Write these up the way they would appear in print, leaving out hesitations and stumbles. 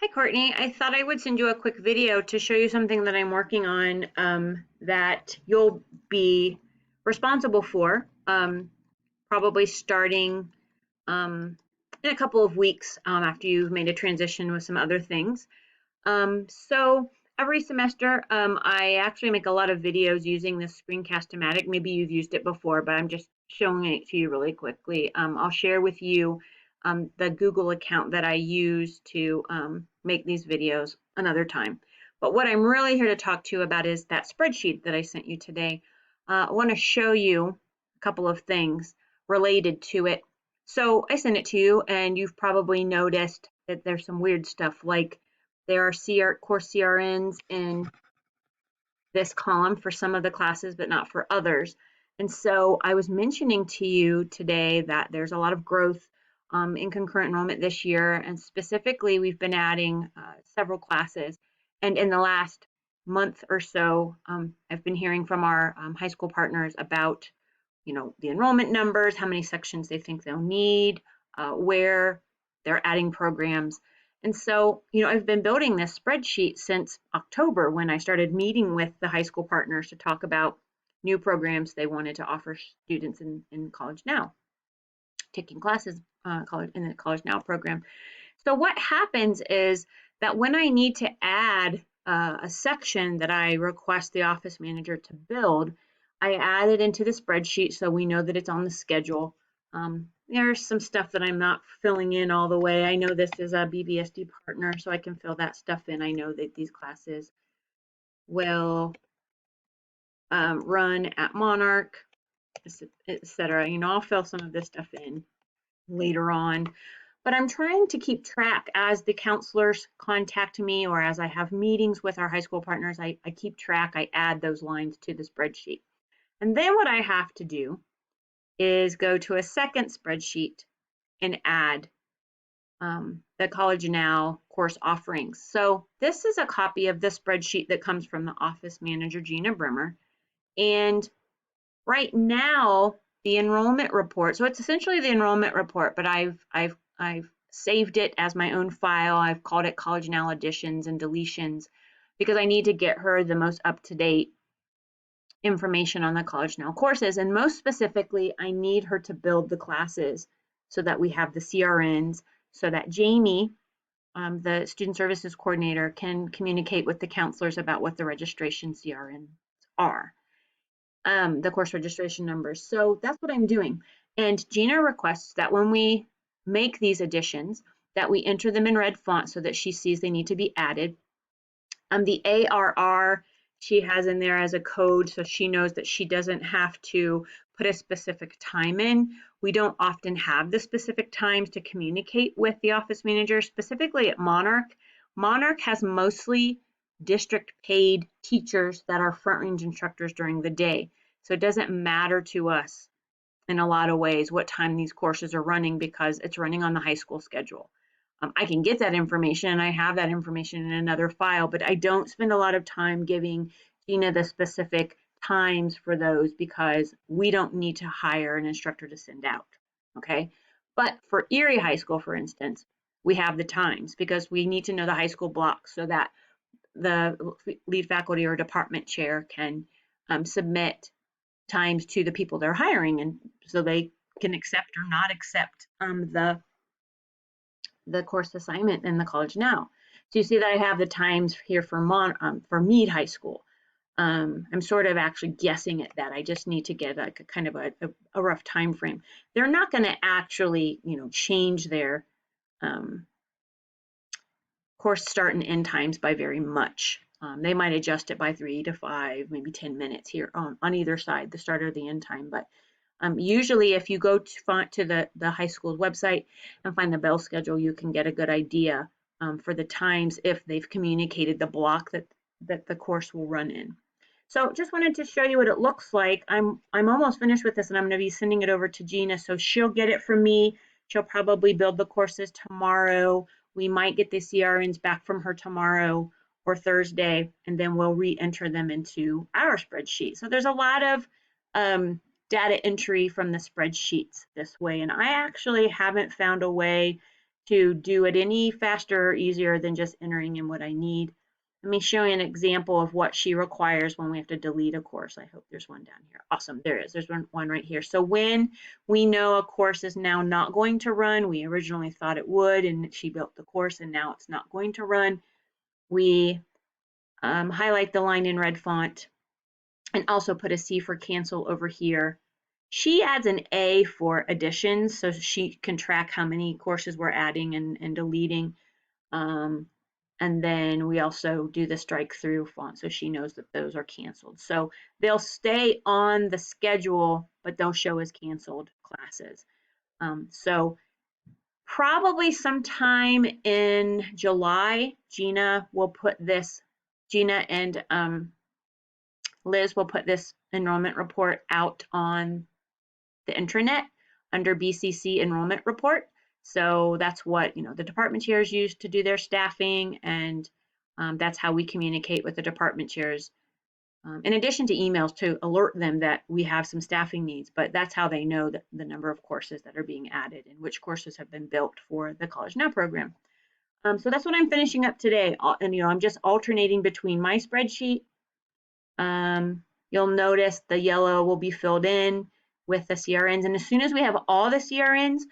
Hi, Courtney. I thought I would send you a quick video to show you something that I'm working on that you'll be responsible for, probably starting in a couple of weeks after you've made a transition with some other things. So every semester, I actually make a lot of videos using this Screencast-O-Matic. Maybe you've used it before, but I'm just showing it to you really quickly. I'll share with you the Google account that I use to make these videos another time. But what I'm really here to talk to you about is that spreadsheet that I sent you today. I want to show you a couple of things related to it. So I sent it to you, and you've probably noticed that there's some weird stuff like there are course CRNs in this column for some of the classes, but not for others. And so I was mentioning to you today that there's a lot of growth in concurrent enrollment this year, and specifically we've been adding several classes. And in the last month or so, I've been hearing from our high school partners about, the enrollment numbers, how many sections they think they'll need, where they're adding programs. And so, I've been building this spreadsheet since October when I started meeting with the high school partners to talk about new programs they wanted to offer students in College Now, taking classes in the College Now program. So what happens is that when I need to add a section that I request the office manager to build, I add it into the spreadsheet so we know that it's on the schedule. There's some stuff that I'm not filling in all the way. I know this is a BBSD partner, so I can fill that stuff in. I know that these classes will run at Monarch, etc. I'll fill some of this stuff in later on. But I'm trying to keep track as the counselors contact me or as I have meetings with our high school partners. I keep track, I add those lines to the spreadsheet. And then what I have to do is go to a second spreadsheet and add the College Now course offerings. So this is a copy of the spreadsheet that comes from the office manager, Gina Brimmer. And right now, the enrollment report, so it's essentially the enrollment report, but I've saved it as my own file. I've called it College Now additions and deletions because I need to get her the most up-to-date information on the College Now courses. And most specifically, I need her to build the classes so that we have the CRNs, so that Jamie, the student services coordinator, can communicate with the counselors about what the registration CRNs are, the course registration numbers. So that's what I'm doing. And Gina requests that when we make these additions, that we enter them in red font so that she sees they need to be added. The ARR she has in there as a code, so she knows that she doesn't have to put a specific time in. We don't often have the specific times to communicate with the office manager, specifically at Monarch. Monarch has mostly district paid teachers that are front range instructors during the day. So it doesn't matter to us in a lot of ways what time these courses are running because it's running on the high school schedule. I can get that information and I have that information in another file, but I don't spend a lot of time giving Gina the specific times for those because we don't need to hire an instructor to send out, okay? But for Erie High School, for instance, we have the times because we need to know the high school block so that the lead faculty or department chair can submit times to the people they're hiring, and so they can accept or not accept the course assignment in the College Now. So you see that I have the times here for Meade High School. I'm sort of actually guessing at that. I just need to get a kind of a rough time frame. They're not going to actually, change their course start and end times by very much. They might adjust it by 3 to 5, maybe 10 minutes here on either side, the start or the end time. But usually if you go to the high school's website and find the bell schedule, you can get a good idea for the times if they've communicated the block that the course will run in. So just wanted to show you what it looks like. I'm almost finished with this and I'm going to be sending it over to Gina. So she'll get it from me. She'll probably build the courses tomorrow. We might get the CRNs back from her tomorrow or Thursday, and then we'll re-enter them into our spreadsheet. So there's a lot of data entry from the spreadsheets this way, and I actually haven't found a way to do it any faster or easier than just entering in what I need. Let me show you an example of what she requires when we have to delete a course. I hope there's one down here. Awesome, there is. There's one right here. So when we know a course is now not going to run, we originally thought it would, and she built the course and now it's not going to run, we highlight the line in red font and also put a C for cancel over here. She adds an A for additions, so she can track how many courses we're adding and deleting. And then we also do the strike through font, so she knows that those are canceled. So they'll stay on the schedule, but they'll show as canceled classes. So probably sometime in July, Gina and Liz will put this enrollment report out on the intranet under BCC enrollment report. So that's what the department chairs use to do their staffing, and that's how we communicate with the department chairs. In addition to emails to alert them that we have some staffing needs, but that's how they know the number of courses that are being added and which courses have been built for the College Now program. So that's what I'm finishing up today, and I'm just alternating between my spreadsheet. You'll notice the yellow will be filled in with the CRNs. And as soon as we have all the CRNs,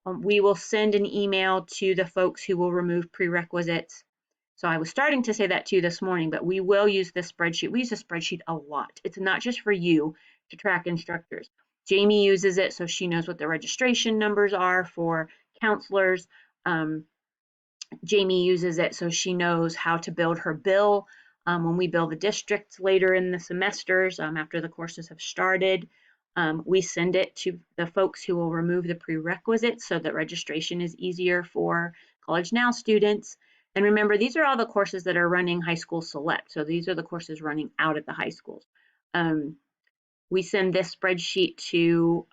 we will send an email to the folks who will remove prerequisites. So I was starting to say that to you this morning, but we will use this spreadsheet. We use this spreadsheet a lot. It's not just for you to track instructors. Jamie uses it so she knows what the registration numbers are for counselors. Jamie uses it so she knows how to build her bill. When we bill the districts later in the semesters, after the courses have started, we send it to the folks who will remove the prerequisites so that registration is easier for College Now students. And remember, these are all the courses that are running High School Select. So these are the courses running out at the high schools. We send this spreadsheet to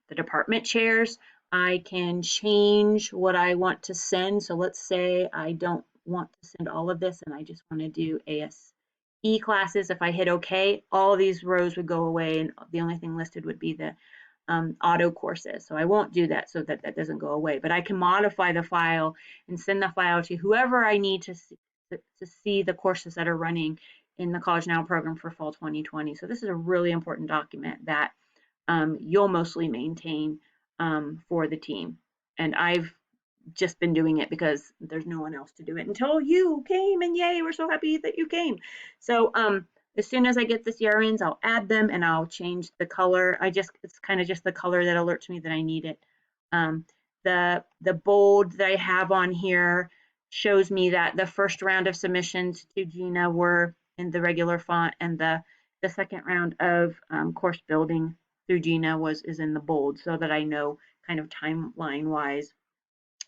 the department chairs. I can change what I want to send. So let's say I don't want to send all of this and I just want to do ASE classes. If I hit OK, all these rows would go away and the only thing listed would be the auto courses. So I won't do that so that doesn't go away. But I can modify the file and send the file to whoever I need to see the courses that are running in the College Now program for fall 2020. So this is a really important document that you'll mostly maintain for the team. And I've just been doing it because there's no one else to do it until you came, and yay, we're so happy that you came. So as soon as I get the CRNs, I'll add them and I'll change the color. It's kind of just the color that alerts me that I need it. The bold that I have on here shows me that the first round of submissions to Gina were in the regular font, and the second round of course building through Gina is in the bold, so that I know kind of timeline wise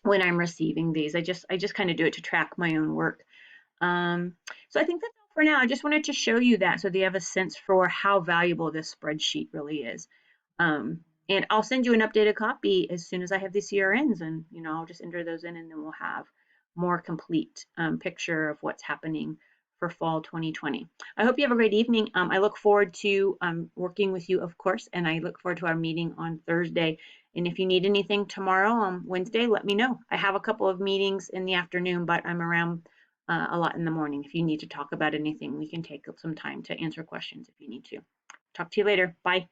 when I'm receiving these. I just kind of do it to track my own work. So I think that's all for now. I just wanted to show you that so that you have a sense for how valuable this spreadsheet really is. And I'll send you an updated copy as soon as I have the CRNs, and I'll just enter those in, and then we'll have more complete picture of what's happening for fall 2020. I hope you have a great evening. I look forward to working with you, of course, and I look forward to our meeting on Thursday. And if you need anything tomorrow on Wednesday, let me know. I have a couple of meetings in the afternoon, but I'm around a lot in the morning. If you need to talk about anything, we can take some time to answer questions if you need to. Talk to you later. Bye.